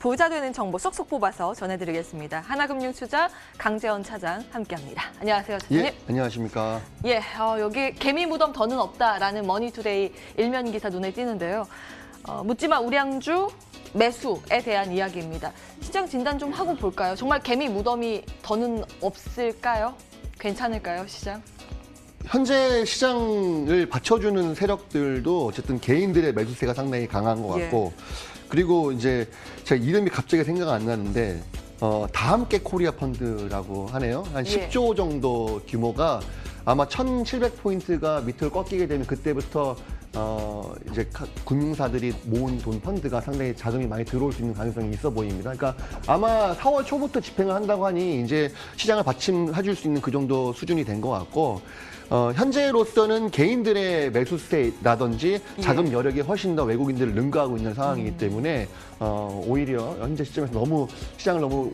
부자 되는 정보 쏙쏙 뽑아서 전해드리겠습니다. 하나금융투자 강재원 차장 함께합니다. 안녕하세요, 차장님. 예, 안녕하십니까. 예, 여기 개미 무덤 더는 없다라는 머니투데이 일면 기사 눈에 띄는데요. 묻지마 우량주 매수에 대한 이야기입니다. 시장 진단 좀 하고 볼까요? 정말 개미 무덤이 더는 없을까요? 괜찮을까요, 시장? 현재 시장을 받쳐주는 세력들도 어쨌든 개인들의 매수세가 상당히 강한 것 같고, 그리고 이제 제가 이름이 갑자기 생각 안 나는데 다함께 코리아 펀드라고 하네요. 한 10조 정도 규모가 아마 1,700포인트가 밑을 꺾이게 되면 그때부터 이제 금융사들이 모은 돈 펀드가 상당히 자금이 많이 들어올 수 있는 가능성이 있어 보입니다. 그러니까 아마 4월 초부터 집행을 한다고 하니 이제 시장을 받침해줄 수 있는 그 정도 수준이 된 것 같고, 현재로서는 개인들의 매수세라든지 자금 여력이 훨씬 더 외국인들을 능가하고 있는 상황이기 때문에 오히려 현재 시점에서 너무 시장을 너무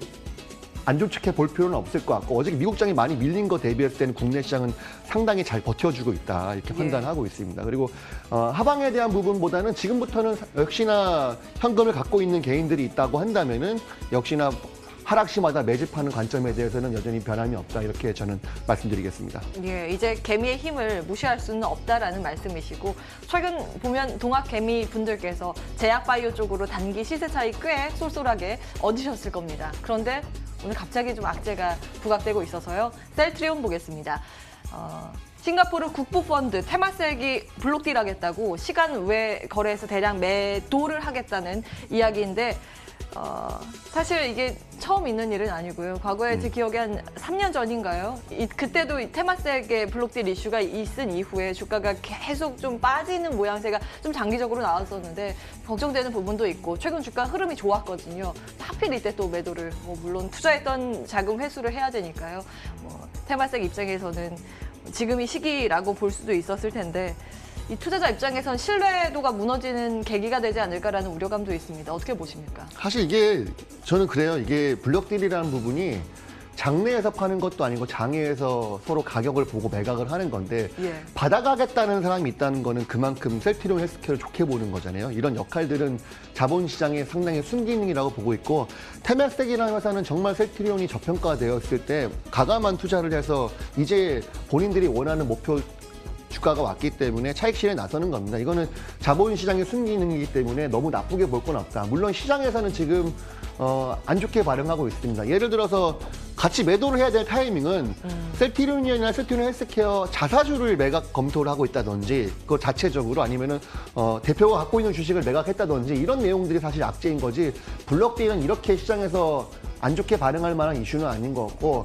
안 좋게 볼 필요는 없을 것 같고, 어제 미국장이 많이 밀린 거 대비했을 때는 국내 시장은 상당히 잘 버텨주고 있다 이렇게 판단하고 있습니다. 그리고 하방에 대한 부분보다는 지금부터는 역시나 현금을 갖고 있는 개인들이 있다고 한다면은 역시나 하락시마다 매집하는 관점에 대해서는 여전히 변함이 없다 이렇게 저는 말씀드리겠습니다. 예, 이제 개미의 힘을 무시할 수는 없다라는 말씀이시고, 최근 보면 동학 개미 분들께서 제약바이오 쪽으로 단기 시세 차이 꽤 쏠쏠하게 얻으셨을 겁니다. 그런데 오늘 갑자기 좀 악재가 부각되고 있어서요. 셀트리온 보겠습니다. 싱가포르 국부펀드 테마섹이 블록딜 하겠다고 시간 외 거래에서 대량 매도를 하겠다는 이야기인데, 사실 이게 처음 있는 일은 아니고요. 과거에 제 기억에 한 3년 전인가요? 그때도 테마섹의 블록딜 이슈가 있은 이후에 주가가 계속 좀 빠지는 모양새가 좀 장기적으로 나왔었는데 걱정되는 부분도 있고, 최근 주가 흐름이 좋았거든요. 하필 이때 또 매도를, 물론 투자했던 자금 회수를 해야 되니까요. 테마섹 입장에서는 지금이 시기라고 볼 수도 있었을 텐데, 이 투자자 입장에선 신뢰도가 무너지는 계기가 되지 않을까라는 우려감도 있습니다. 어떻게 보십니까? 사실 이게 저는 그래요. 이게 블록딜이라는 부분이 장내에서 파는 것도 아니고 장외에서 서로 가격을 보고 매각을 하는 건데, 받아가겠다는 사람이 있다는 거는 그만큼 셀트리온 헬스케어를 좋게 보는 거잖아요. 이런 역할들은 자본시장의 상당히 순기능이라고 보고 있고, 테마섹이라는 회사는 정말 셀트리온이 저평가되었을 때 가감한 투자를 해서 이제 본인들이 원하는 목표 주가가 왔기 때문에 차익 실현에 나서는 겁니다. 이거는 자본시장의 순기능이기 때문에 너무 나쁘게 볼 건 없다. 물론 시장에서는 지금 안 좋게 반응하고 있습니다. 예를 들어서 같이 매도를 해야 될 타이밍은 셀트리온이나 셀트리온 헬스케어 자사주를 매각 검토를 하고 있다든지, 그거 자체적으로 아니면은 대표가 갖고 있는 주식을 매각했다든지 이런 내용들이 사실 악재인 거지, 블록딜은 이렇게 시장에서 안 좋게 반응할 만한 이슈는 아닌 것 같고,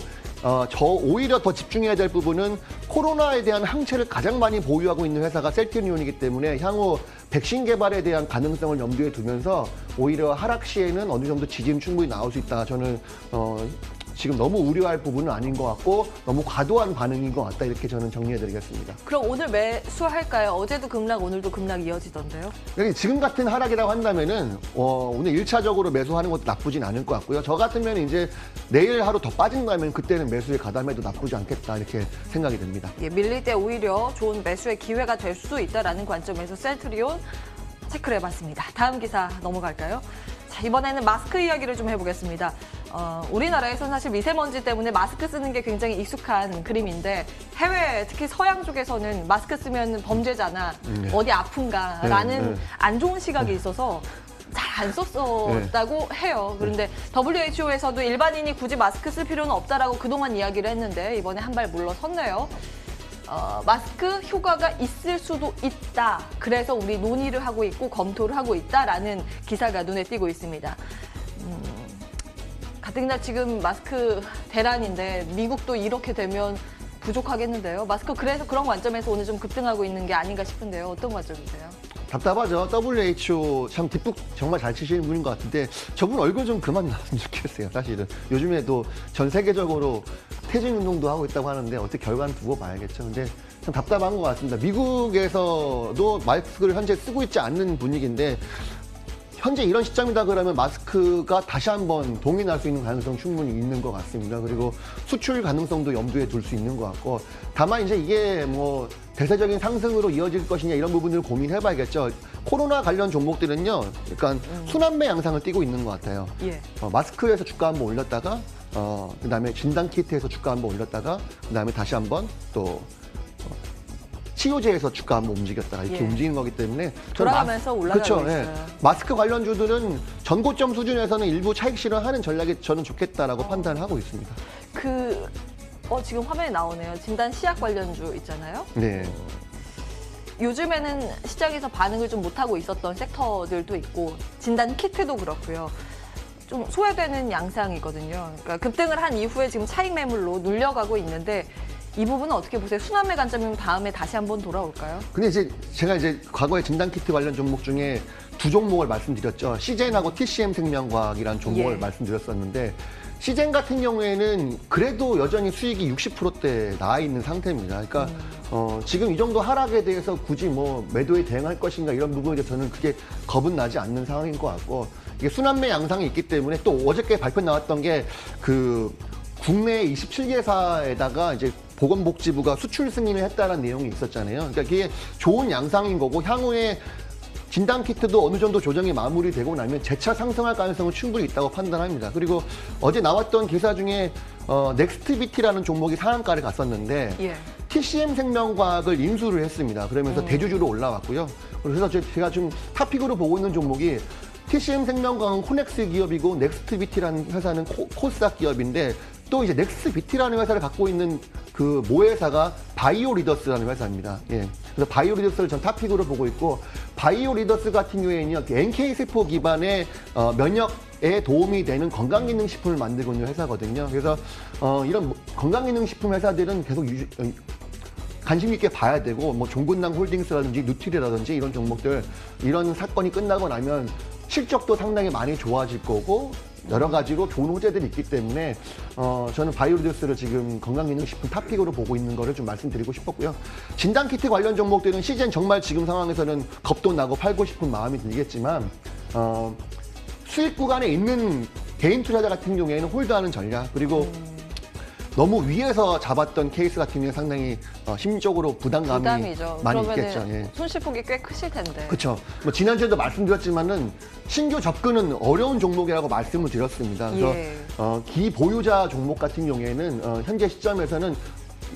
저 오히려 더 집중해야 될 부분은 코로나에 대한 항체를 가장 많이 보유하고 있는 회사가 셀트리온이기 때문에 향후 백신 개발에 대한 가능성을 염두에 두면서 오히려 하락 시에는 어느 정도 지지는 충분히 나올 수 있다. 저는 지금 너무 우려할 부분은 아닌 것 같고 너무 과도한 반응인 것 같다. 이렇게 저는 정리해드리겠습니다. 그럼 오늘 매수할까요? 어제도 급락, 오늘도 급락 이어지던데요? 지금 같은 하락이라고 한다면은 오늘 1차적으로 매수하는 것도 나쁘진 않을 것 같고요. 저 같으면 이제 내일 하루 더 빠진다면 그때는 매수에 가담해도 나쁘지 않겠다 이렇게 생각이 듭니다. 예, 밀릴 때 오히려 좋은 매수의 기회가 될 수도 있다라는 관점에서 셀트리온 체크를 해봤습니다. 다음 기사 넘어갈까요? 자, 이번에는 마스크 이야기를 좀 해보겠습니다. 우리나라에서는 사실 미세먼지 때문에 마스크 쓰는 게 굉장히 익숙한 그림인데, 해외 특히 서양 쪽에서는 마스크 쓰면 범죄잖아, 어디 아픈가라는 안 좋은 시각이 있어서 잘 안 썼었다고 해요. 그런데 WHO에서도 일반인이 굳이 마스크 쓸 필요는 없다라고 그동안 이야기를 했는데 이번에 한 발 물러섰네요. 마스크 효과가 있을 수도 있다. 그래서 우리 논의를 하고 있고 검토를 하고 있다라는 기사가 눈에 띄고 있습니다. 가뜩이나 지금 마스크 대란인데 미국도 이렇게 되면 부족하겠는데요. 마스크 그래서 그런 관점에서 오늘 좀 급등하고 있는 게 아닌가 싶은데요. 어떤 관점이세요? 답답하죠. WHO 참 뒷북 정말 잘 치시는 분인 것 같은데 저분 얼굴 좀 그만 나왔으면 좋겠어요. 사실은 요즘에도 전 세계적으로 퇴진 운동도 하고 있다고 하는데 어떻게 결과는 두고 봐야겠죠. 근데 참 답답한 것 같습니다. 미국에서도 마스크를 현재 쓰고 있지 않는 분위기인데, 현재 이런 시점이다 그러면 마스크가 다시 한번 동인할 수 있는 가능성 충분히 있는 것 같습니다. 그리고 수출 가능성도 염두에 둘 수 있는 것 같고, 다만 이제 이게 뭐 대세적인 상승으로 이어질 것이냐 이런 부분을 고민해봐야겠죠. 코로나 관련 종목들은요, 약간 순환매 양상을 띠고 있는 것 같아요. 예. 마스크에서 주가 한번 올렸다가, 그다음에 진단키트에서 주가 한번 올렸다가, 그다음에 다시 한번 또 치료제에서 주가 한번 움직였다가 이렇게 예. 움직이는 거기 때문에 돌아가면서 올라가고 그렇죠. 예. 있어요. 마스크 관련주들은 전고점 수준에서는 일부 차익 실현하는 전략이 저는 좋겠다라고 판단하고 있습니다. 지금 화면에 나오네요. 진단 시약 관련주 있잖아요. 네. 요즘에는 시장에서 반응을 좀 못하고 있었던 섹터들도 있고 진단 키트도 그렇고요. 좀 소외되는 양상이거든요. 그러니까 급등을 한 이후에 지금 차익 매물로 눌려가고 있는데 이 부분은 어떻게 보세요? 순환매 관점이면 다음에 다시 한번 돌아올까요? 근데 제가 과거에 진단키트 관련 종목 중에 두 종목을 말씀드렸죠. 시젠하고 TCM생명과학이라는 종목을 예. 말씀드렸었는데 시젠 같은 경우에는 그래도 여전히 수익이 60%대 나와 있는 상태입니다. 그러니까 지금 이 정도 하락에 대해서 굳이 뭐 매도에 대응할 것인가 이런 부분에 대해서 저는 그게 겁은 나지 않는 상황인 것 같고 이게 순환매 양상이 있기 때문에 또 어저께 발표 나왔던 게 국내 27개사에다가 이제 보건복지부가 수출 승인을 했다는 내용이 있었잖아요. 그러니까 이게 좋은 양상인 거고 향후에 진단키트도 어느 정도 조정이 마무리되고 나면 재차 상승할 가능성은 충분히 있다고 판단합니다. 그리고 어제 나왔던 기사 중에 넥스트비티라는 종목이 상한가를 갔었는데 예. TCM생명과학을 인수를 했습니다. 그러면서 대주주로 올라왔고요. 그래서 제가 좀 탑픽으로 보고 있는 종목이 TCM생명과학은 코넥스 기업이고 넥스트비티라는 회사는 코스닥 기업인데 또 이제 넥스비티라는 회사를 갖고 있는 그 모회사가 바이오리더스라는 회사입니다. 예. 그래서 바이오리더스를 전 탑픽으로 보고 있고 바이오리더스 같은 경우에는요 NK세포 기반의 면역에 도움이 되는 건강기능식품을 만들고 있는 회사거든요. 그래서 이런 건강기능식품 회사들은 계속 관심 있게 봐야 되고 뭐 종근당 홀딩스라든지 누트리라든지 이런 종목들 이런 사건이 끝나고 나면 실적도 상당히 많이 좋아질 거고 여러 가지로 좋은 호재들이 있기 때문에 저는 바이오리더스를 지금 건강기능식품 탑픽으로 보고 있는 거를 좀 말씀드리고 싶었고요. 진단키트 관련 종목들은 시즌 정말 지금 상황에서는 겁도 나고 팔고 싶은 마음이 들겠지만 수익 구간에 있는 개인 투자자 같은 경우에는 홀드하는 전략 그리고 너무 위에서 잡았던 케이스 같은 경우에 상당히 심적으로 부담감이 부담이죠. 많이 그러면은 있겠죠. 예. 손실폭이 꽤 크실 텐데. 그렇죠. 뭐 지난주에도 말씀드렸지만은 신규 접근은 어려운 종목이라고 말씀을 드렸습니다. 그래서 예. 기보유자 종목 같은 경우에는 현재 시점에서는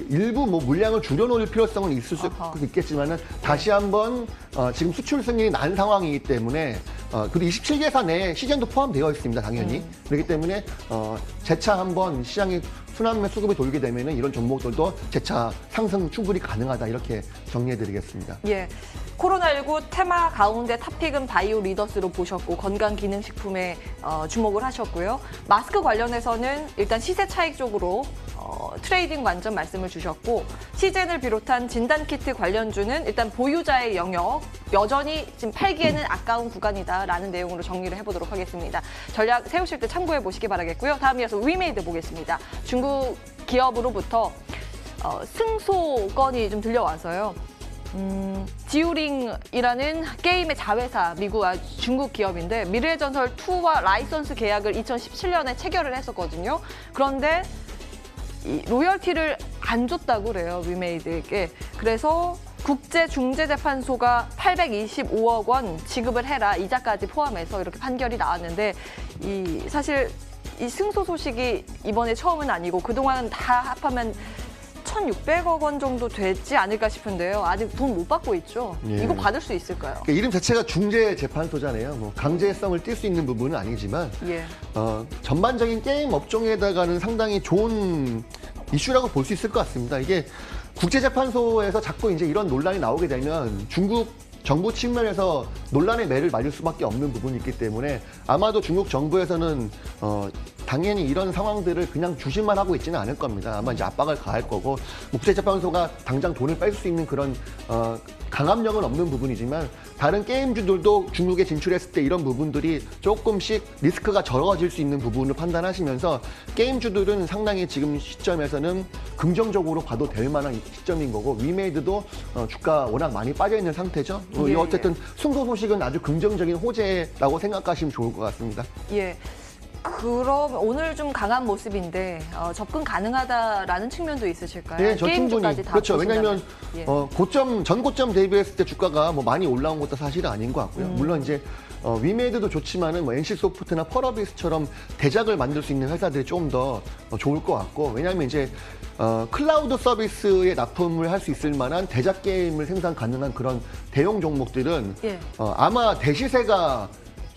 일부 뭐 물량을 줄여놓을 필요성은 있을 수 있겠지만은 다시 한번 지금 수출 승인이 난 상황이기 때문에 그리고 27개사 내에 시즌도 포함되어 있습니다, 당연히. 그렇기 때문에 재차 한번 시장이 순환매 수급이 돌게 되면은 이런 종목들도 재차 상승 충분히 가능하다 이렇게 정리해드리겠습니다. 예. 코로나19 테마 가운데 탑픽은 바이오 리더스로 보셨고 건강기능식품에 주목을 하셨고요. 마스크 관련해서는 일단 시세 차익 쪽으로 트레이딩 관점 말씀을 주셨고 시젠을 비롯한 진단키트 관련주는 일단 보유자의 영역 여전히 지금 팔기에는 아까운 구간이다라는 내용으로 정리를 해보도록 하겠습니다. 전략 세우실 때 참고해 보시기 바라겠고요. 다음 이어서 위메이드 보겠습니다. 중국 기업으로부터 승소 건이 좀 들려와서요. 지우링이라는 게임의 자회사 미국 중국 기업인데 미래의 전설 2와 라이선스 계약을 2017년에 체결을 했었거든요. 그런데 이 로열티를 안 줬다고 그래요, 위메이드에게. 그래서 국제중재재판소가 825억 원 지급을 해라, 이자까지 포함해서 이렇게 판결이 나왔는데 사실 이 승소 소식이 이번에 처음은 아니고 그동안 다 합하면 1,600억 원 정도 되지 않을까 싶은데요. 아직 돈 못 받고 있죠. 예. 이거 받을 수 있을까요? 그러니까 이름 자체가 중재재판소잖아요. 뭐 강제성을 띌 수 있는 부분은 아니지만 예. 전반적인 게임 업종에다가는 상당히 좋은 이슈라고 볼 수 있을 것 같습니다. 이게 국제재판소에서 자꾸 이제 이런 논란이 나오게 되면 중국 정부 측면에서 논란의 매를 맞을 수밖에 없는 부분이 있기 때문에 아마도 중국 정부에서는 당연히 이런 상황들을 그냥 주시만 하고 있지는 않을 겁니다. 아마 이제 압박을 가할 거고 국제재판소가 당장 돈을 뺄 수 있는 그런 강압력은 없는 부분이지만 다른 게임주들도 중국에 진출했을 때 이런 부분들이 조금씩 리스크가 적어질 수 있는 부분을 판단하시면서 게임주들은 상당히 지금 시점에서는 긍정적으로 봐도 될 만한 시점인 거고 위메이드도 주가 워낙 많이 빠져 있는 상태죠. 예. 어쨌든 승소 소식은 아주 긍정적인 호재라고 생각하시면 좋을 것 같습니다. 예. 그럼 오늘 좀 강한 모습인데 접근 가능하다라는 측면도 있으실까요? 네, 저 충분히. 게임주까지 다 그렇죠. 왜냐하면 예. 전고점 대비했을 때 주가가 뭐 많이 올라온 것도 사실은 아닌 것 같고요. 물론 이제 위메이드도 좋지만은 뭐 NC소프트나 펄어비스처럼 대작을 만들 수 있는 회사들이 좀 더 좋을 것 같고, 왜냐하면 이제 클라우드 서비스에 납품을 할 수 있을 만한 대작 게임을 생산 가능한 그런 대형 종목들은 예. 아마 대시세가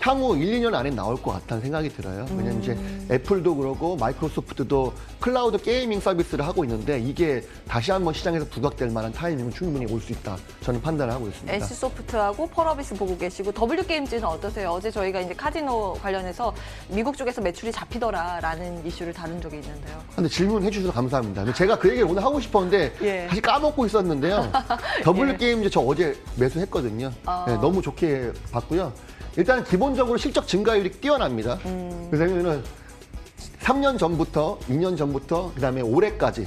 향후 1, 2년 안에 나올 것 같다는 생각이 들어요. 왜냐면 이제 애플도 그러고 마이크로소프트도 클라우드 게이밍 서비스를 하고 있는데 이게 다시 한번 시장에서 부각될 만한 타이밍은 충분히 올 수 있다. 저는 판단을 하고 있습니다. NC소프트하고 펄어비스 보고 계시고 W게임즈는 어떠세요? 어제 저희가 이제 카지노 관련해서 미국 쪽에서 매출이 잡히더라라는 이슈를 다룬 적이 있는데요. 근데 질문해 주셔서 감사합니다. 근데 제가 그 얘기를 오늘 하고 싶었는데 예. 다시 까먹고 있었는데요. W게임즈 저 어제 매수했거든요. 네, 너무 좋게 봤고요. 일단 기본적으로 실적 증가율이 뛰어납니다. 그래서 3년 전부터, 2년 전부터, 그다음에 올해까지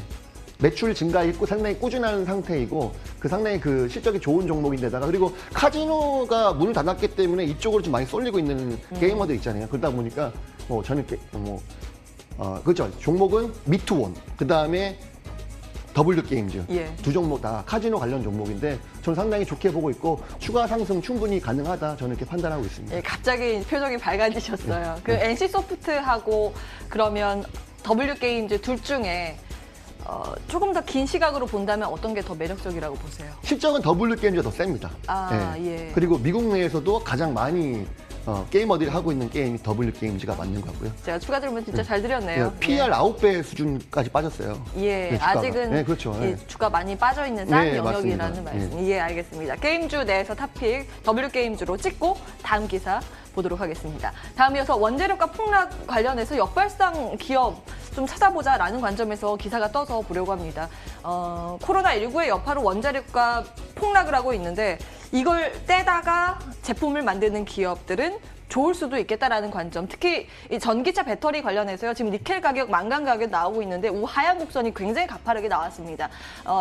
매출 증가있고 상당히 꾸준한 상태이고 그 상당히 그 실적이 좋은 종목인데다가 그리고 카지노가 문을 닫았기 때문에 이쪽으로 좀 많이 쏠리고 있는 게이머들 있잖아요. 그러다 보니까 저는 그렇죠. 종목은 미투원, 그다음에 W게임즈 예. 두 종목 다 카지노 관련 종목인데 저는 상당히 좋게 보고 있고 추가 상승 충분히 가능하다 저는 이렇게 판단하고 있습니다. 예, 갑자기 표정이 밝아지셨어요. 그 NC소프트하고 그러면 W게임즈 둘 중에 조금 더 긴 시각으로 본다면 어떤 게 더 매력적이라고 보세요? 실적은 W게임즈가 더 셉니다. 예. 그리고 미국 내에서도 가장 많이 게이머들이 하고 있는 게임이 W게임즈가 맞는 것 같고요. 제가 추가 질문 진짜 잘 드렸네요. PR 9배 수준까지 빠졌어요. 예, 네, 주가가. 아직은 네, 그렇죠. 예, 주가 많이 빠져 있는 싼 네, 영역이라는 맞습니다. 말씀. 예, 알겠습니다. 게임주 내에서 탑픽 W게임주로 찍고 다음 기사 보도록 하겠습니다. 다음 이어서 원재료가 폭락 관련해서 역발상 기업 좀 찾아보자라는 관점에서 기사가 떠서 보려고 합니다. 코로나19의 여파로 원자력가 폭락을 하고 있는데 이걸 떼다가 제품을 만드는 기업들은 좋을 수도 있겠다라는 관점. 특히 이 전기차 배터리 관련해서요. 지금 니켈 가격, 망간 가격 나오고 있는데 우하향 곡선이 굉장히 가파르게 나왔습니다.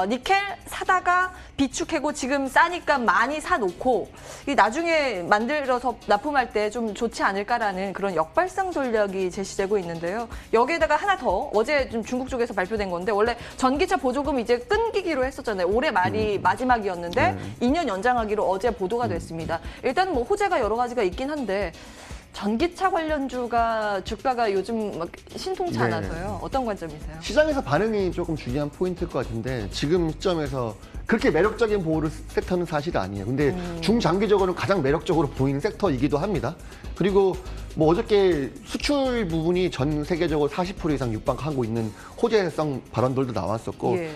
니켈 사다가 비축하고 지금 싸니까 많이 사놓고 이 나중에 만들어서 납품할 때 좀 좋지 않을까라는 그런 역발상 전략이 제시되고 있는데요. 여기에다가 하나 더 어제 좀 중국 쪽에서 발표된 건데 원래 전기차 보조금 이제 끊기기로 했었잖아요. 올해 말이 마지막이었는데 2년 연장하기로 어제 보도가 됐습니다. 일단 뭐 호재가 여러 가지가 있긴 한데 전기차 관련주가 주가가 요즘 막 신통치 네. 않아서요. 어떤 관점이세요? 시장에서 반응이 조금 중요한 포인트일 것 같은데 지금 시점에서 그렇게 매력적인 보호를 섹터는 사실 아니에요. 근데 중장기적으로는 가장 매력적으로 보이는 섹터이기도 합니다. 그리고 뭐 어저께 수출 부분이 전 세계적으로 40% 이상 육박하고 있는 호재성 발언들도 나왔었고 예.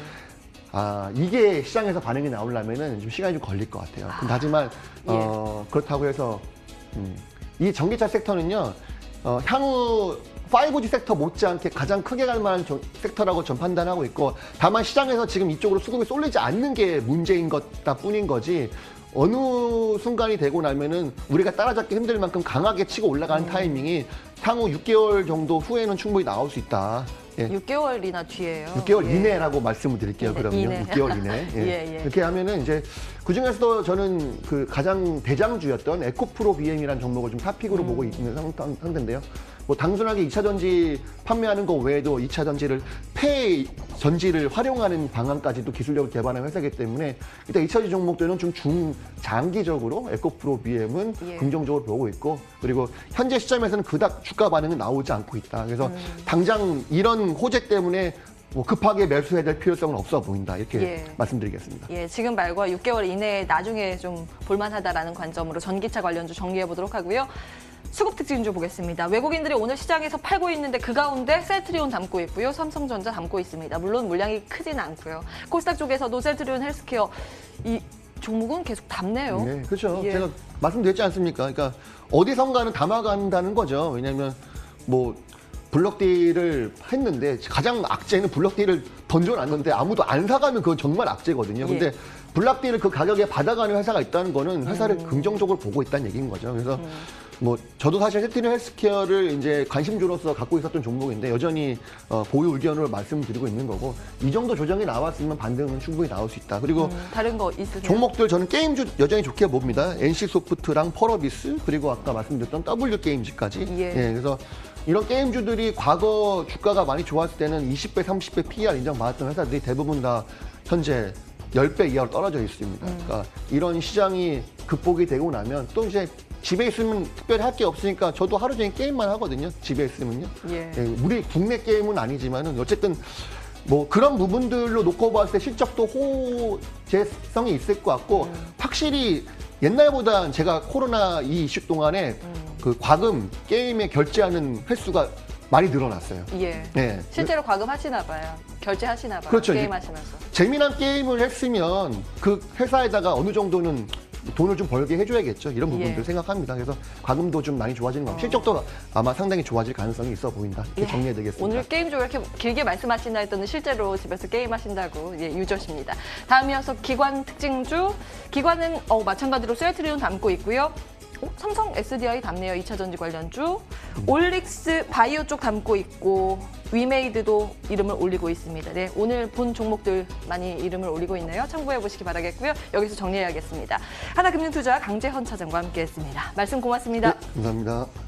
이게 시장에서 반응이 나오려면은 좀 시간이 좀 걸릴 것 같아요. 근데 하지만 그렇다고 해서 이 전기차 섹터는요 향후 5G 섹터 못지않게 가장 크게 갈 만한 섹터라고 전 판단하고 있고 다만 시장에서 지금 이쪽으로 수급이 쏠리지 않는 게 문제인 것다 뿐인 거지 어느 순간이 되고 나면은 우리가 따라잡기 힘들 만큼 강하게 치고 올라가는 타이밍이 향후 6개월 정도 후에는 충분히 나올 수 있다. 예. 6개월이나 뒤에요. 6개월 예. 이내라고 말씀을 드릴게요. 그럼요. 이내. 6개월 이내. 예. 예. 이렇게 하면은 이제 그 중에서도 저는 그 가장 대장주였던 에코프로 BM이라는 종목을 좀 탑픽으로 보고 있는 상태인데요. 뭐 단순하게 2차 전지 판매하는 거 외에도 2차 전지를 폐 전지를 활용하는 방안까지도 기술력을 개발한 회사이기 때문에 일단 2차 전지 종목들은 좀 중장기적으로 에코프로 BM은 예. 긍정적으로 보고 있고 그리고 현재 시점에서는 그닥 주가 반응은 나오지 않고 있다. 그래서 당장 이런 호재 때문에 뭐 급하게 매수해야 될 필요성은 없어 보인다. 이렇게 예. 말씀드리겠습니다. 예, 지금 말고 6개월 이내에 나중에 좀 볼만하다라는 관점으로 전기차 관련주 정리해 보도록 하고요. 수급 특징주 보겠습니다. 외국인들이 오늘 시장에서 팔고 있는데 그 가운데 셀트리온 담고 있고요. 삼성전자 담고 있습니다. 물론 물량이 크진 않고요. 코스닥 쪽에서도 셀트리온 헬스케어 이 종목은 계속 담네요. 네, 그렇죠. 예. 제가 말씀드렸지 않습니까? 그러니까 어디선가는 담아간다는 거죠. 왜냐하면 뭐 블록딜을 했는데 가장 악재는 블록딜을 던져놨는데 아무도 안 사가면 그건 정말 악재거든요. 근데 예. 블록딜을 그 가격에 받아가는 회사가 있다는 거는 회사를 긍정적으로 보고 있다는 얘기인 거죠. 그래서 뭐 저도 사실 셀트리온 헬스케어를 이제 관심주로서 갖고 있었던 종목인데 여전히 보유 의견으로 말씀드리고 있는 거고 이 정도 조정이 나왔으면 반등은 충분히 나올 수 있다. 그리고 다른 거 있으세요? 종목들 저는 게임주 여전히 좋게 봅니다. NC소프트랑 펄어비스 그리고 아까 말씀드렸던 W게임즈까지. 예. 그래서 이런 게임주들이 과거 주가가 많이 좋았을 때는 20배, 30배 PER 인정받았던 회사들이 대부분 다 현재 10배 이하로 떨어져 있습니다. 그러니까 이런 시장이 극복이 되고 나면 또 이제 집에 있으면 특별히 할 게 없으니까 저도 하루 종일 게임만 하거든요. 집에 있으면요. 예. 예, 우리 국내 게임은 아니지만은 어쨌든 뭐 그런 부분들로 놓고 봤을 때 실적도 호재성이 있을 것 같고 확실히 옛날보다 제가 코로나 이 이슈 동안에 그 과금 게임에 결제하는 횟수가 많이 늘어났어요. 예. 네. 실제로 과금하시나 봐요. 결제하시나 봐요. 그렇죠. 게임하시면서. 재미난 게임을 했으면 그 회사에다가 어느 정도는 돈을 좀 벌게 해줘야겠죠. 이런 부분들 예. 생각합니다. 그래서 과금도 좀 많이 좋아지는 것 같고 실적도 아마 상당히 좋아질 가능성이 있어 보인다. 이렇게 정리해드리겠습니다. 오늘 게임 쪽으로 이렇게 길게 말씀하신다 했더니 실제로 집에서 게임하신다고 유저십니다. 다음 이어서 기관 특징주. 기관은 마찬가지로 셀트리온 담고 있고요. 삼성 SDI 담네요. 2차 전지 관련주. 올릭스 바이오 쪽 담고 있고 위메이드도 이름을 올리고 있습니다. 네, 오늘 본 종목들 많이 이름을 올리고 있네요. 참고해 보시기 바라겠고요. 여기서 정리해야겠습니다. 하나금융투자 강재헌 차장과 함께했습니다. 말씀 고맙습니다. 네, 감사합니다.